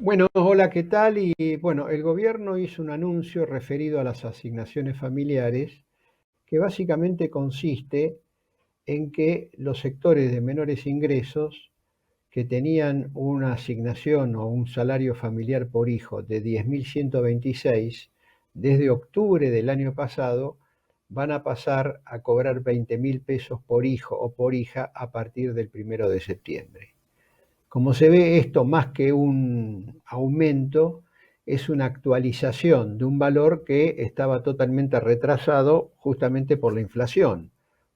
Bueno, hola, ¿qué tal? Y bueno, el gobierno hizo un anuncio referido a las asignaciones familiares que básicamente consiste en que los sectores de menores ingresos que tenían una asignación o un salario familiar por hijo de 10.126, desde octubre del año pasado van a pasar a cobrar 20.000 pesos por hijo o por hija a partir del 1 de septiembre. Como se ve, esto más que un aumento, es una actualización de un valor que estaba totalmente retrasado justamente por la inflación,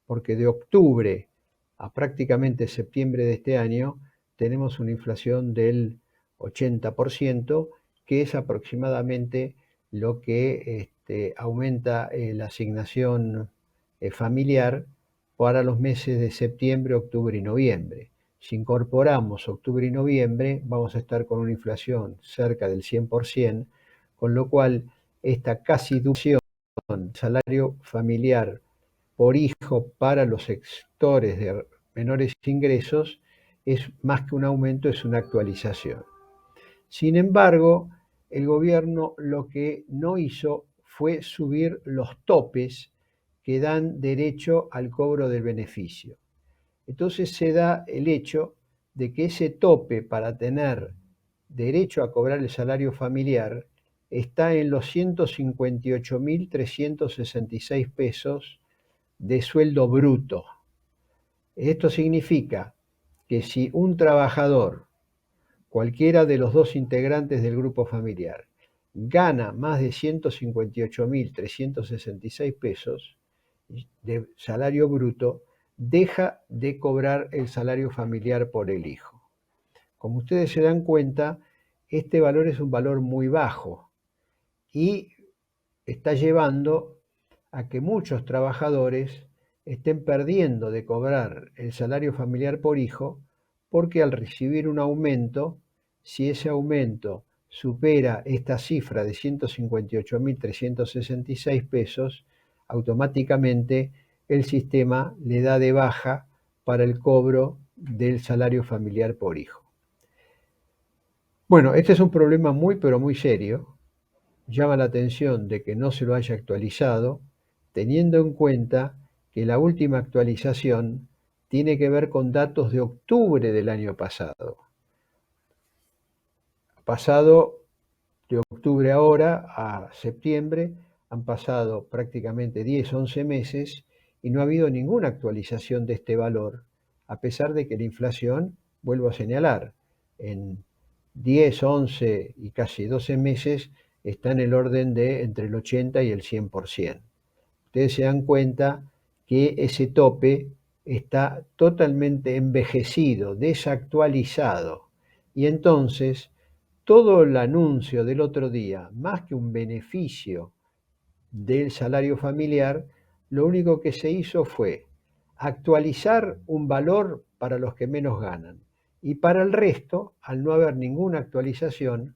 porque de octubre a prácticamente septiembre de este año tenemos una inflación del 80%, que es aproximadamente lo que aumenta la asignación familiar para los meses de septiembre, octubre y noviembre. Si incorporamos octubre y noviembre, vamos a estar con una inflación cerca del 100%, con lo cual esta casi duplicación del salario familiar por hijo para los sectores de menores ingresos es más que un aumento, es una actualización. Sin embargo, el gobierno lo que no hizo fue subir los topes que dan derecho al cobro del beneficio. Entonces se da el hecho de que ese tope para tener derecho a cobrar el salario familiar está en los 158.366 pesos de sueldo bruto. Esto significa que si un trabajador, cualquiera de los dos integrantes del grupo familiar, gana más de 158.366 pesos de salario bruto, deja de cobrar el salario familiar por el hijo. Como ustedes se dan cuenta, este valor es un valor muy bajo y está llevando a que muchos trabajadores estén perdiendo de cobrar el salario familiar por hijo porque al recibir un aumento, si ese aumento supera esta cifra de 158.366 pesos, automáticamente el sistema le da de baja para el cobro del salario familiar por hijo. Bueno, este es un problema muy pero muy serio. Llama la atención de que no se lo haya actualizado, teniendo en cuenta que la última actualización tiene que ver con datos de octubre del año pasado. Pasado de octubre ahora a septiembre han pasado prácticamente 10, 11 meses y no ha habido ninguna actualización de este valor, a pesar de que la inflación, vuelvo a señalar, en 10, 11 y casi 12 meses está en el orden de entre el 80 y el 100%. Ustedes se dan cuenta que ese tope está totalmente envejecido, desactualizado. Y entonces todo el anuncio del otro día, más que un beneficio del salario familiar, lo único que se hizo fue actualizar un valor para los que menos ganan. Y para el resto, al no haber ninguna actualización,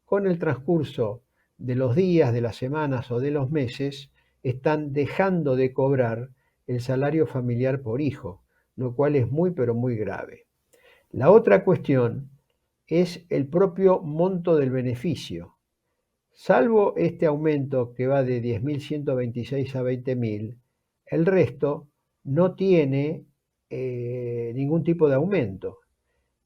con el transcurso de los días, de las semanas o de los meses, están dejando de cobrar el salario familiar por hijo, lo cual es muy pero muy grave. La otra cuestión es el propio monto del beneficio. Salvo este aumento que va de 10.126 a 20.000, el resto no tiene ningún tipo de aumento.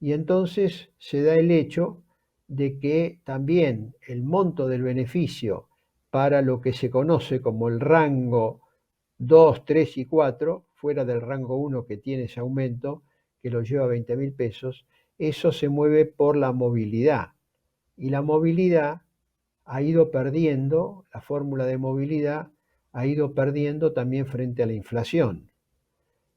Y entonces se da el hecho de que también el monto del beneficio para lo que se conoce como el rango 2, 3 y 4, fuera del rango 1 que tiene ese aumento, que lo lleva a 20.000 pesos, eso se mueve por la movilidad. Y la movilidad ha ido perdiendo, la fórmula de movilidad ha ido perdiendo también frente a la inflación.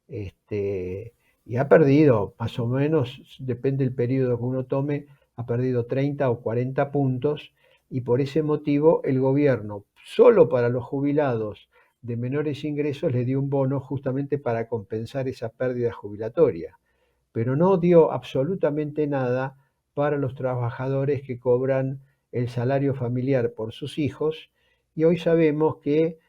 Y ha perdido, más o menos, depende del periodo que uno tome, ha perdido 30 o 40 puntos y por ese motivo el gobierno, solo para los jubilados de menores ingresos, le dio un bono justamente para compensar esa pérdida jubilatoria, pero no dio absolutamente nada para los trabajadores que cobran el salario familiar por sus hijos y hoy sabemos que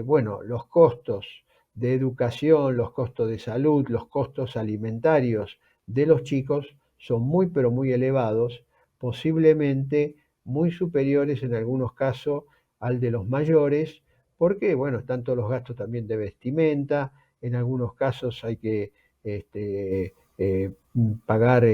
bueno, los costos de educación, los costos de salud, los costos alimentarios de los chicos son muy pero muy elevados, posiblemente muy superiores en algunos casos al de los mayores, porque, bueno, están todos los gastos también de vestimenta, en algunos casos hay que pagar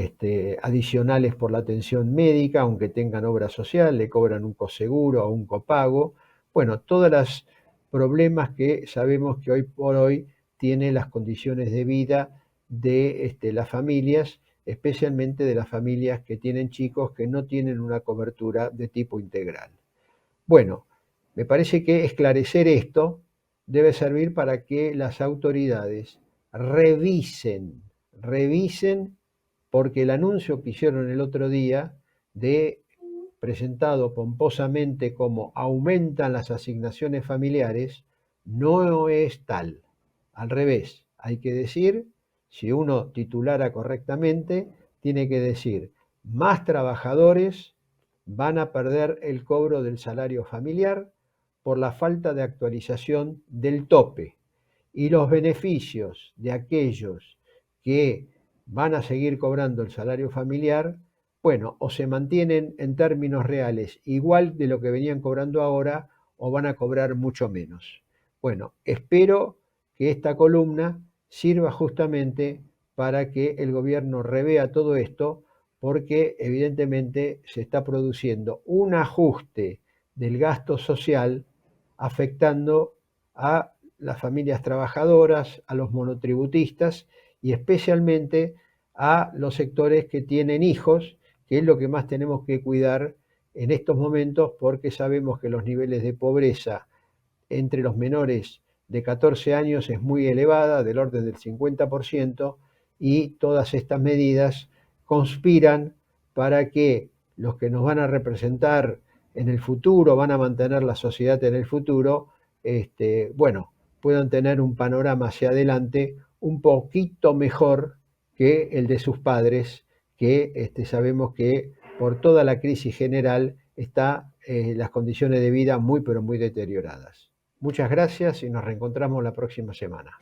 adicionales por la atención médica, aunque tengan obra social, le cobran un coseguro o un copago. Bueno, todos los problemas que sabemos que hoy por hoy tienen las condiciones de vida de las familias, especialmente de las familias que tienen chicos que no tienen una cobertura de tipo integral. Bueno, me parece que esclarecer esto debe servir para que las autoridades revisen, porque el anuncio que hicieron el otro día de presentado pomposamente como aumentan las asignaciones familiares, no es tal. Al revés, hay que decir, si uno titulara correctamente, tiene que decir, más trabajadores van a perder el cobro del salario familiar por la falta de actualización del tope, y los beneficios de aquellos que van a seguir cobrando el salario familiar, bueno, o se mantienen en términos reales igual de lo que venían cobrando ahora, o van a cobrar mucho menos. Bueno, espero que esta columna sirva justamente para que el gobierno revea todo esto, porque evidentemente se está produciendo un ajuste del gasto social afectando a las familias trabajadoras, a los monotributistas y especialmente a los sectores que tienen hijos, que es lo que más tenemos que cuidar en estos momentos, porque sabemos que los niveles de pobreza entre los menores de 14 años es muy elevada, del orden del 50%, y todas estas medidas conspiran para que los que nos van a representar en el futuro, van a mantener la sociedad en el futuro, bueno, puedan tener un panorama hacia adelante un poquito mejor que el de sus padres, que sabemos que por toda la crisis general está las condiciones de vida muy, pero muy deterioradas. Muchas gracias y nos reencontramos la próxima semana.